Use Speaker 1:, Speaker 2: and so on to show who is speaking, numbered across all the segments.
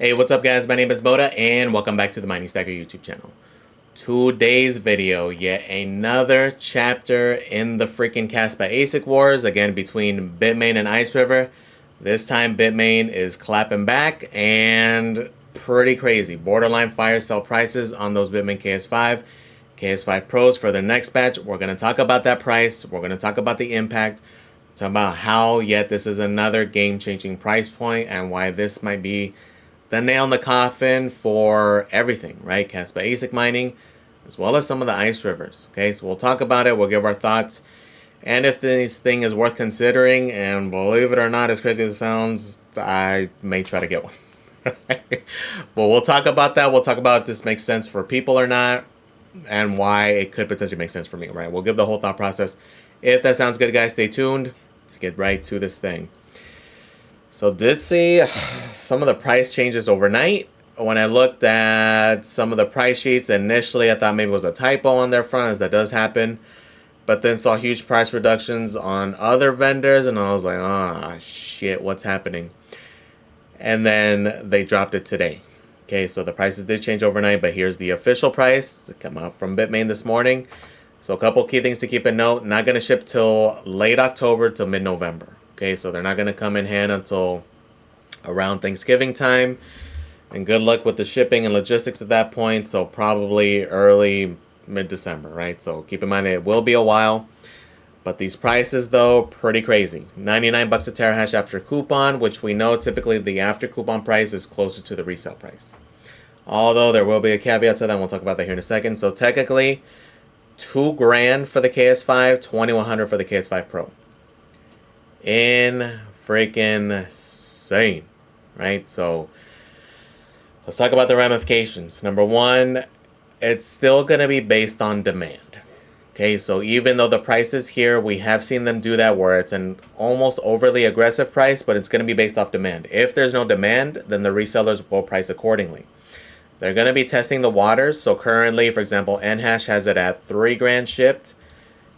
Speaker 1: Hey, what's up guys? My name is Boda and welcome back to the Mining Stacker YouTube channel. Today's video, yet another chapter in the freaking Kaspa ASIC wars, again between Bitmain and Ice River. This time Bitmain is clapping back and pretty crazy. Borderline fire sell prices on those Bitmain KS5, KS5 Pros for their next batch. We're going to talk about that price. We're going to talk about the impact. Talk about how yet this is another game-changing price point and why this might be the nail in the coffin for everything, right? Kaspa ASIC mining, as well as some of the ice rivers. Okay, so we'll talk about it. We'll give our thoughts. And if this thing is worth considering, and believe it or not, as crazy as it sounds, I may try to get one. But we'll talk about that. We'll talk about if this makes sense for people or not, and why it could potentially make sense for me, right? We'll give the whole thought process. If that sounds good, guys, stay tuned. Let's get right to this thing. So did see some of the price changes overnight. When I looked at some of the price sheets, initially I thought maybe it was a typo on their front, as that does happen. But then saw huge price reductions on other vendors, and I was like, ah, shit, what's happening? And then they dropped it today. Okay, so the prices did change overnight, but here's the official price. It came out from Bitmain this morning. So a couple key things to keep in note. Not going to ship till late October till mid-November. Okay, so they're not going to come in hand until around Thanksgiving time. And good luck with the shipping and logistics at that point. So probably early mid-December, right? So keep in mind it will be a while. But these prices, though, pretty crazy. 99 bucks a terahash after coupon, which we know typically the after coupon price is closer to the resale price. Although there will be a caveat to that. We'll talk about that here in a second. So technically, $2 grand for the KS5, $2,100 for the KS5 Pro. In freaking insane, right? So let's talk about the ramifications. Number one, it's still going to be based on demand. Okay, so even though the prices here, we have seen them do that where it's an almost overly aggressive price, but it's going to be based off demand. If there's no demand, then the resellers will price accordingly. They're going to be testing the waters. So currently, for example, Nhash has it at $3 grand shipped.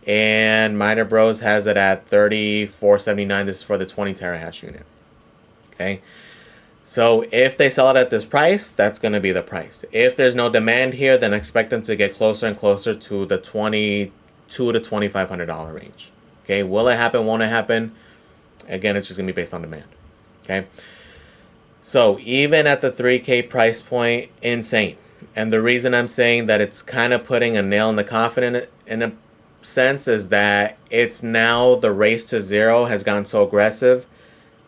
Speaker 1: And Miner Bros has it at $34.79. This is for the 20 terahash unit. Okay. So if they sell it at this price, that's going to be the price. If there's no demand here, then expect them to get closer and closer to the $2,200 to $2,500 range. Okay. Will it happen? Won't it happen? Again, it's just going to be based on demand. Okay. So even at the 3K price point, insane. And the reason I'm saying that it's kind of putting a nail in the coffin in a sense is that it's now the race to zero has gone so aggressive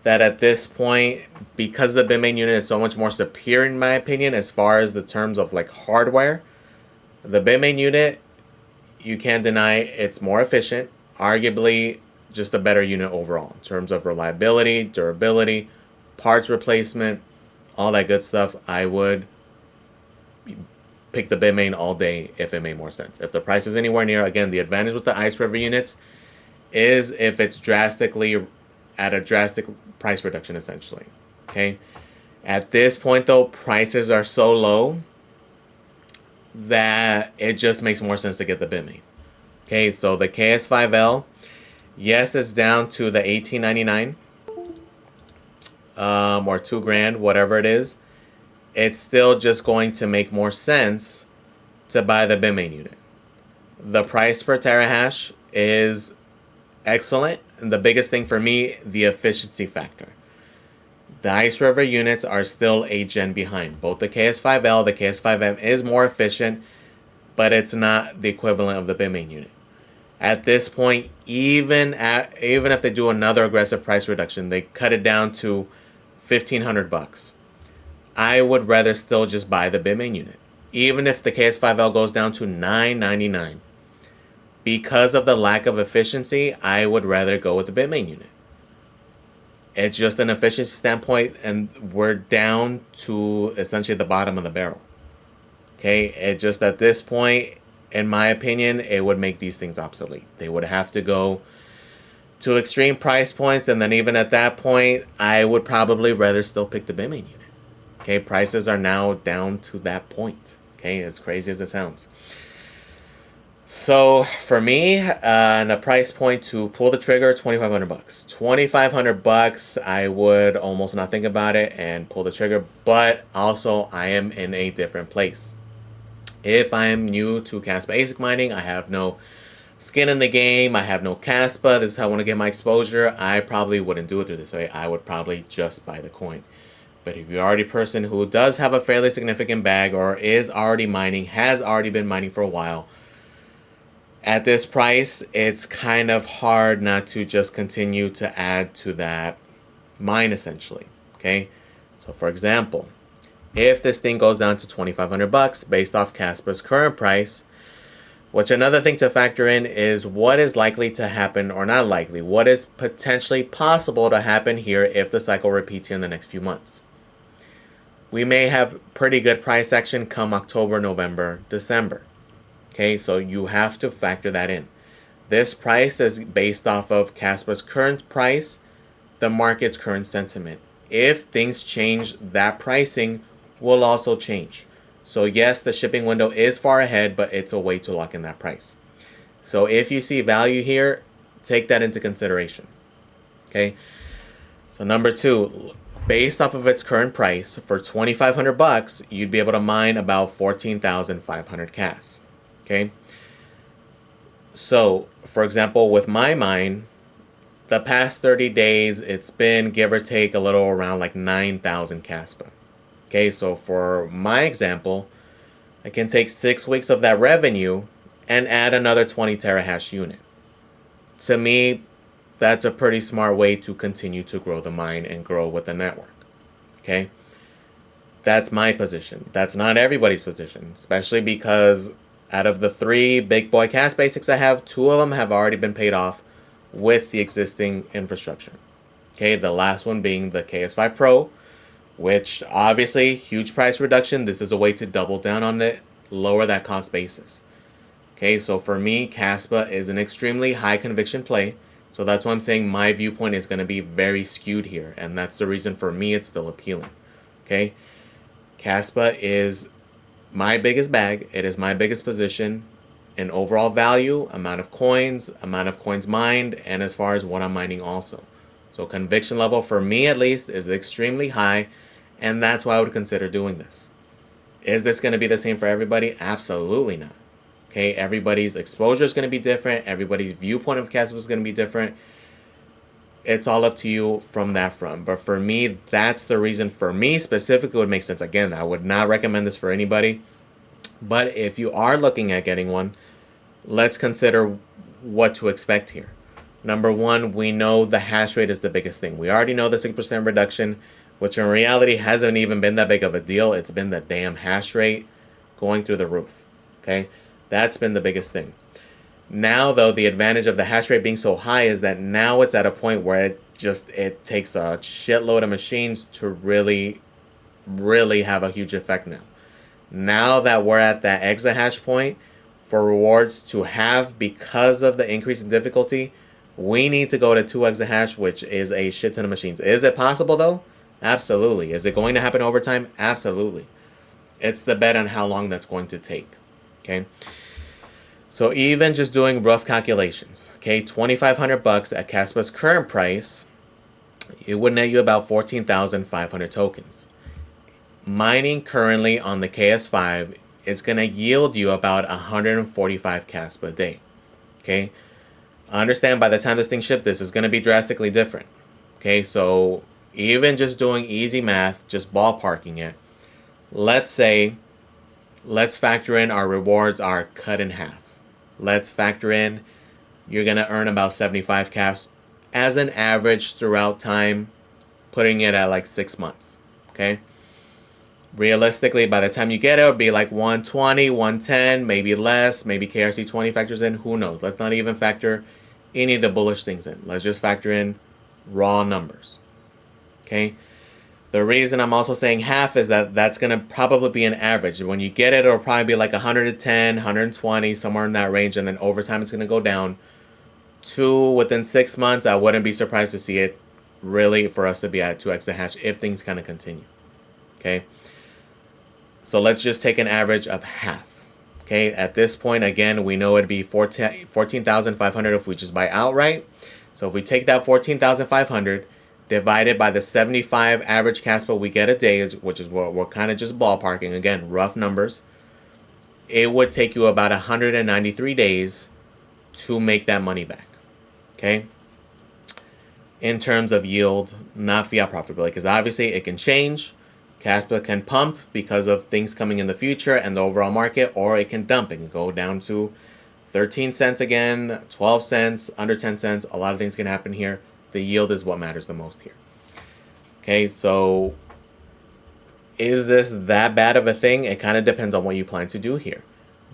Speaker 1: that at this point, because the Bitmain unit is so much more superior in my opinion as far as the terms of like hardware, the Bitmain unit, you can't deny it's more efficient, arguably just a better unit overall in terms of reliability, durability, parts replacement, all that good stuff. I would pick the Bitmain all day if it made more sense. If the price is anywhere near, again, the advantage with the Ice River units is if it's drastically at a drastic price reduction, essentially. Okay. At this point, though, prices are so low that it just makes more sense to get the Bitmain. Okay, so the KS5L, yes, it's down to the $1,899 or $2 grand, whatever it is. It's still just going to make more sense to buy the Bitmain unit. The price per terahash is excellent. And the biggest thing for me, the efficiency factor. The Ice River units are still a gen behind. Both the KS5L, the KS5M is more efficient, but it's not the equivalent of the Bitmain unit. At this point, even if they do another aggressive price reduction, they cut it down to $1,500. I would rather still just buy the Bitmain unit. Even if the KS5L goes down to $999. Because of the lack of efficiency, I would rather go with the Bitmain unit. It's just an efficiency standpoint, and we're down to essentially the bottom of the barrel. Okay, it just at this point, in my opinion, it would make these things obsolete. They would have to go to extreme price points, and then even at that point, I would probably rather still pick the Bitmain unit. Okay, prices are now down to that point. Okay, as crazy as it sounds. So for me, and a price point to pull the trigger, 2,500 bucks. 2,500 bucks, I would almost not think about it and pull the trigger. But also, I am in a different place. If I am new to Kaspa ASIC mining, I have no skin in the game, I have no Kaspa, this is how I want to get my exposure, I probably wouldn't do it through this way. I would probably just buy the coin. But if you're already a person who does have a fairly significant bag or is already mining, has already been mining for a while, at this price, it's kind of hard not to just continue to add to that mine essentially. Okay? So for example, if this thing goes down to 2,500 bucks based off Kaspa's current price, which another thing to factor in is what is likely to happen, or not likely, what is potentially possible to happen here if the cycle repeats here in the next few months. We may have pretty good price action come October, November, December. Okay, so you have to factor that in. This price is based off of Kaspa's current price, the market's current sentiment. If things change, that pricing will also change. So yes, the shipping window is far ahead, but it's a way to lock in that price. So if you see value here, take that into consideration. Okay. So number two, based off of its current price, for 2,500 bucks, you'd be able to mine about 14,500 KAS. Okay. So for example, with my mine, the past 30 days, it's been give or take a little around like 9,000 Kaspa. Okay, so for my example, I can take 6 weeks of that revenue and add another 20 terahash unit. To me, that's a pretty smart way to continue to grow the mine and grow with the network. Okay, that's my position. That's not everybody's position, especially because out of the 3 big boy KAS basics I have, 2 of them have already been paid off with the existing infrastructure. Okay, the last one being the KS5 Pro, which obviously huge price reduction. This is a way to double down on it, lower that cost basis. Okay, so for me, Kaspa is an extremely high conviction play. So that's why I'm saying my viewpoint is going to be very skewed here. And that's the reason for me it's still appealing. Okay, Kaspa is my biggest bag. It is my biggest position in overall value, amount of coins mined, and as far as what I'm mining also. So conviction level for me at least is extremely high, and that's why I would consider doing this. Is this going to be the same for everybody? Absolutely not. Okay, everybody's exposure is going to be different. Everybody's viewpoint of Kaspa is going to be different. It's all up to you from that front. But for me, that's the reason for me specifically would make sense. Again, I would not recommend this for anybody. But if you are looking at getting one, let's consider what to expect here. Number one, we know the hash rate is the biggest thing. We already know the 6% reduction, which in reality hasn't even been that big of a deal. It's been the damn hash rate going through the roof. Okay, that's been the biggest thing. Now, though, the advantage of the hash rate being so high is that now it's at a point where it takes a shitload of machines to really have a huge effect now. Now that we're at that exahash point, for rewards to have because of the increase in difficulty, we need to go to 2 exahash, which is a shit ton of machines. Is it possible though? Absolutely. Is it going to happen over time? Absolutely. It's the bet on how long that's going to take. Okay. So even just doing rough calculations, okay, 2,500 bucks at Kaspa's current price, it would net you about 14,500 tokens. Mining currently on the KS5, it's going to yield you about 145 Kaspa a day. Okay, understand by the time this thing shipped, this is going to be drastically different. Okay, so even just doing easy math, just ballparking it, let's factor in our rewards are cut in half. Let's factor in you're going to earn about 75 KAS as an average throughout time, putting it at like 6 months. Okay, realistically, by the time you get it, it'll be like 120, 110, maybe less, maybe KRC20 factors in, who knows. Let's not even factor any of the bullish things in. Let's just factor in raw numbers. Okay, the reason I'm also saying half is that that's going to probably be an average. When you get it, it'll probably be like 110, 120, somewhere in that range, and then over time it's going to go down to within 6 months. I wouldn't be surprised to see it really for us to be at 2 exahash if things kind of continue. Okay, so let's just take an average of half. Okay, at this point, again, we know it'd be 14,500 if we just buy outright. So if we take that 14,500 divided by the 75 average Kaspa we get a day, which is what we're kind of just ballparking, again, rough numbers, it would take you about 193 days to make that money back. Okay? In terms of yield, not fiat profitability, because obviously it can change. Kaspa can pump because of things coming in the future and the overall market, or it can dump. It can go down to 13 cents again, 12 cents, under 10 cents. A lot of things can happen here. The yield is what matters the most here. Okay, so is this that bad of a thing? It kind of depends on what you plan to do here.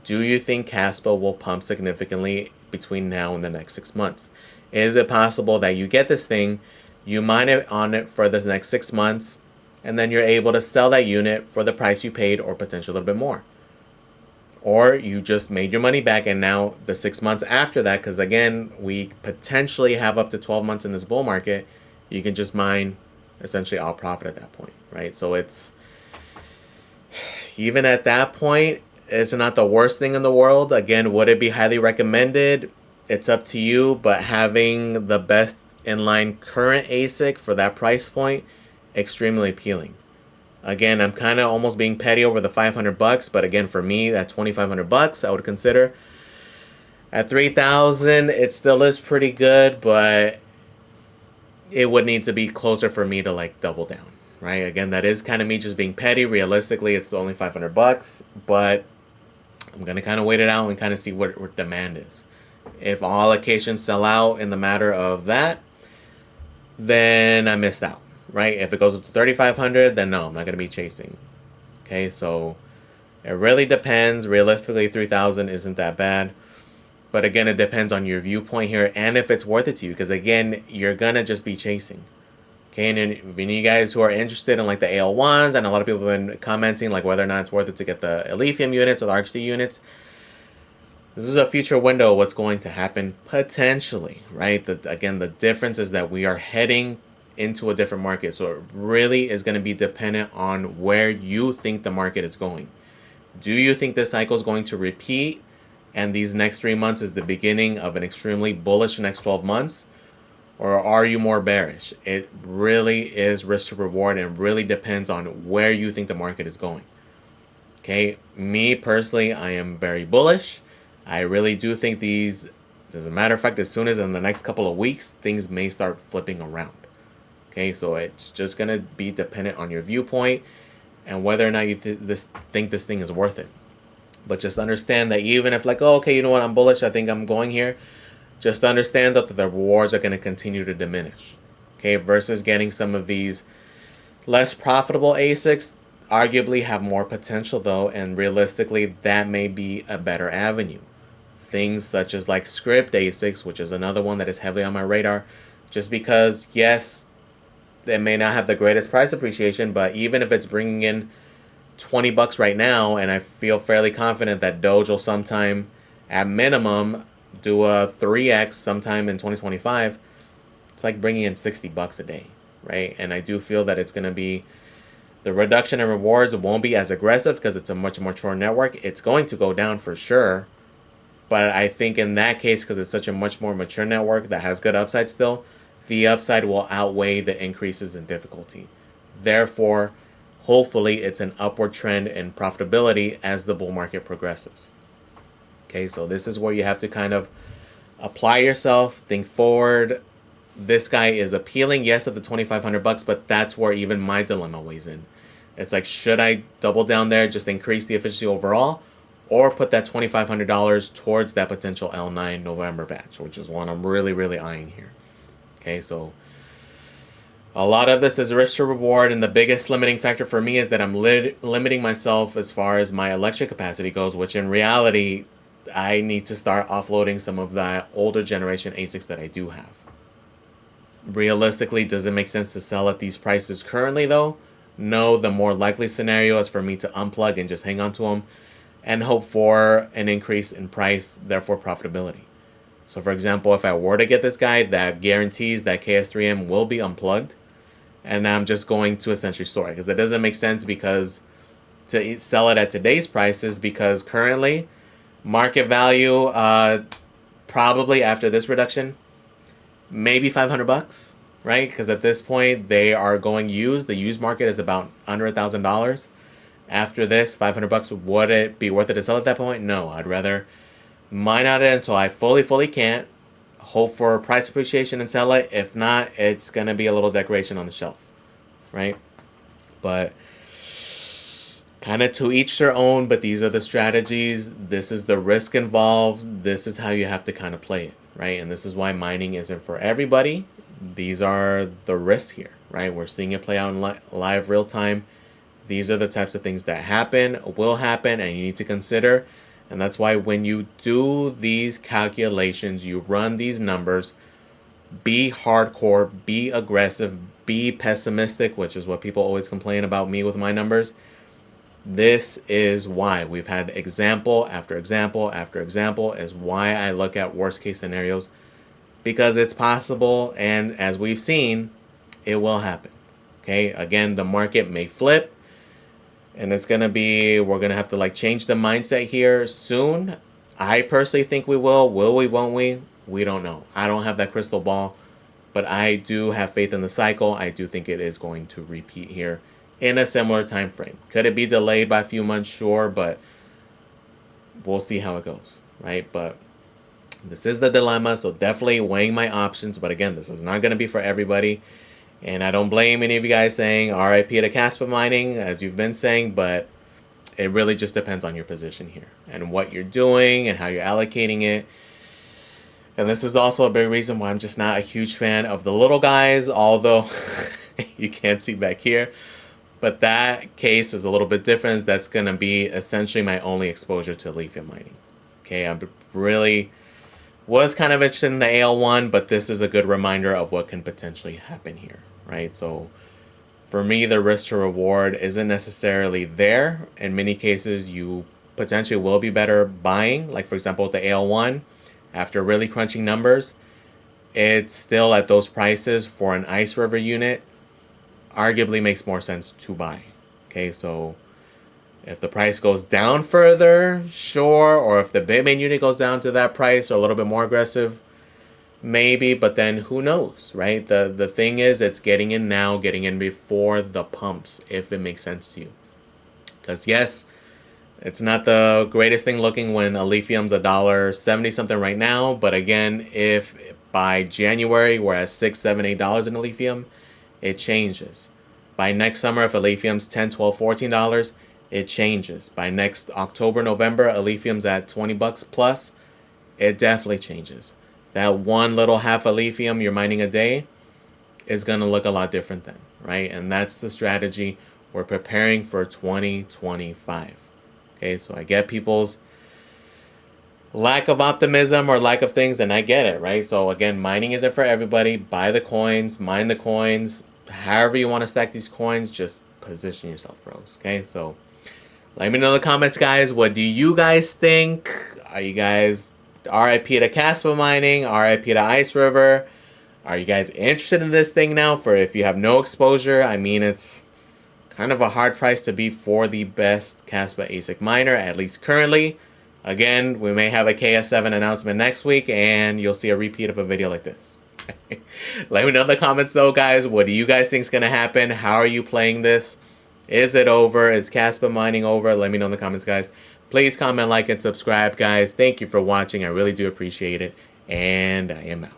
Speaker 1: Do you think Kaspa will pump significantly between now and the next 6 months? Is it possible that you get this thing, you mine it on it for the next 6 months, and then you're able to sell that unit for the price you paid or potentially a little bit more? Or you just made your money back, and now the 6 months after that, because again, we potentially have up to 12 months in this bull market, you can just mine essentially all profit at that point, right? So it's, even at that point, it's not the worst thing in the world. Again, would it be highly recommended? It's up to you, but having the best inline current ASIC for that price point, extremely appealing. Again, I'm kind of almost being petty over the $500, but again, for me, that $2,500 I would consider. At 3,000, it still is pretty good, but it would need to be closer for me to like double down, right? Again, that is kind of me just being petty. Realistically, it's only $500, but I'm gonna kind of wait it out and kind of see what demand is. If all allocations sell out in the matter of that, then I missed out, right? If it goes up to 3,500, then no, I'm not going to be chasing. Okay, so it really depends. Realistically, 3,000 isn't that bad. But again, it depends on your viewpoint here and if it's worth it to you. Because again, you're going to just be chasing. Okay, and then you guys who are interested in like the AL1s, and a lot of people have been commenting like whether or not it's worth it to get the Lithium units or the ARC-C units. This is a future window of what's going to happen potentially, right? Again, the difference is that we are heading into a different market. So it really is going to be dependent on where you think the market is going. Do you think this cycle is going to repeat and these next 3 months is the beginning of an extremely bullish next 12 months? Or are you more bearish? It really is risk to reward and really depends on where you think the market is going. Okay, me personally, I am very bullish. I really do think these, as a matter of fact, as soon as in the next couple of weeks, things may start flipping around. Okay, so it's just going to be dependent on your viewpoint and whether or not you think this thing is worth it. But just understand that even if like, oh, okay, you know what, I'm bullish, I think I'm going here, just understand that the rewards are going to continue to diminish. Okay, versus getting some of these less profitable ASICs, arguably have more potential though, and realistically, that may be a better avenue. Things such as like script ASICs, which is another one that is heavily on my radar, just because, yes, they may not have the greatest price appreciation, but even if it's bringing in $20 right now, and I feel fairly confident that Doge will sometime, at minimum, do a 3x sometime in 2025, it's like bringing in $60 a day, right? And I do feel that it's going to be, the reduction in rewards won't be as aggressive because it's a much more mature network. It's going to go down for sure. But I think in that case, because it's such a much more mature network that has good upside still, the upside will outweigh the increases in difficulty. Therefore, hopefully it's an upward trend in profitability as the bull market progresses. Okay, so this is where you have to kind of apply yourself, think forward. This guy is appealing, yes, at the $2,500, but that's where even my dilemma weighs in. It's like, should I double down there, just increase the efficiency overall, or put that $2,500 towards that potential L9 November batch, which is one I'm really, really eyeing here. Okay, so a lot of this is risk to reward, and the biggest limiting factor for me is that I'm limiting myself as far as my electric capacity goes, which in reality, I need to start offloading some of that older generation ASICs that I do have. Realistically, does it make sense to sell at these prices currently though? No, the more likely scenario is for me to unplug and just hang on to them and hope for an increase in price, therefore profitability. So for example, if I were to get this guy, that guarantees that KS3M will be unplugged, and I'm just going to essentially store it, because it doesn't make sense because to sell it at today's prices, because currently Market value, probably after this reduction, maybe 500 bucks, right? Because at this point they are going used. The used market is about under $1,000. After this, 500 bucks, would it be worth it to sell at that point? No, I'd rather mine out it until I fully can't. Hope for price appreciation and sell it. If not, it's gonna be a little decoration on the shelf, right? But kind of to each their own, but these are the strategies. This is the risk involved. This is how you have to kind of play it, right? And this is why mining isn't for everybody. These are the risks here, right? We're seeing it play out in live real time. These are the types of things that happen, will happen, and you need to consider. And that's why when you do these calculations, you run these numbers, be hardcore, be aggressive, be pessimistic, which is what people always complain about me with my numbers. This is why we've had example after example after example, is why I look at worst case scenarios, because it's possible, and as we've seen, it will happen. Okay, again, the market may flip, and it's gonna be, we're gonna have to like change the mindset here soon. I personally think we will. Will we, won't we? We don't know. I don't have that crystal ball, but I do have faith in the cycle. I do think it is going to repeat here in a similar time frame. Could it be delayed by a few months? Sure, but we'll see how it goes, right? But this is the dilemma, so definitely weighing my options. But again, this is not going to be for everybody, and I don't blame any of you guys saying RIP to Kaspa mining, as you've been saying, but it really just depends on your position here and what you're doing and how you're allocating it. And this is also a big reason why I'm just not a huge fan of the little guys, although you can't see back here. But that case is a little bit different. That's going to be essentially my only exposure to lithium mining. Okay, I really was kind of interested in the AL1, but this is a good reminder of what can potentially happen here, right? So for me, the risk to reward isn't necessarily there. In many cases, you potentially will be better buying. Like for example, with the AL1, after really crunching numbers, it's still at those prices for an Ice River unit. Arguably makes more sense to buy. Okay, so if the price goes down further, sure, or if the Bitmain unit goes down to that price or a little bit more aggressive, maybe, but then who knows, right? The thing is, it's getting in now, getting in before the pumps, if it makes sense to you. Because yes, it's not the greatest thing looking when a lithium's $1.70 something right now, but again, if by January we're at $6, $7, $8 in a lithium, it changes. By next summer, if a lithium's $10, $12, $14, it changes. By next October, November, a lithium's at 20 bucks plus, it definitely changes. That one little half a lithium you're mining a day is going to look a lot different then, right? And that's the strategy. We're preparing for 2025. Okay, so I get people's lack of optimism or lack of things, and I get it, right? So again, mining isn't for everybody. Buy the coins, mine the coins, however you want to stack these coins, just position yourself, bros. Okay, so let me know in the comments, guys. What do you guys think? Are you guys RIP to Kaspa mining, RIP to Ice River? Are you guys interested in this thing now? For if you have no exposure, I mean, it's kind of a hard price to beat for the best Kaspa ASIC miner, at least currently. Again, we may have a KS7 announcement next week, and you'll see a repeat of a video like this. Let me know in the comments, though, guys. What do you guys think is going to happen? How are you playing this? Is it over? Is Kaspa mining over? Let me know in the comments, guys. Please comment, like, and subscribe, guys. Thank you for watching. I really do appreciate it, and I am out.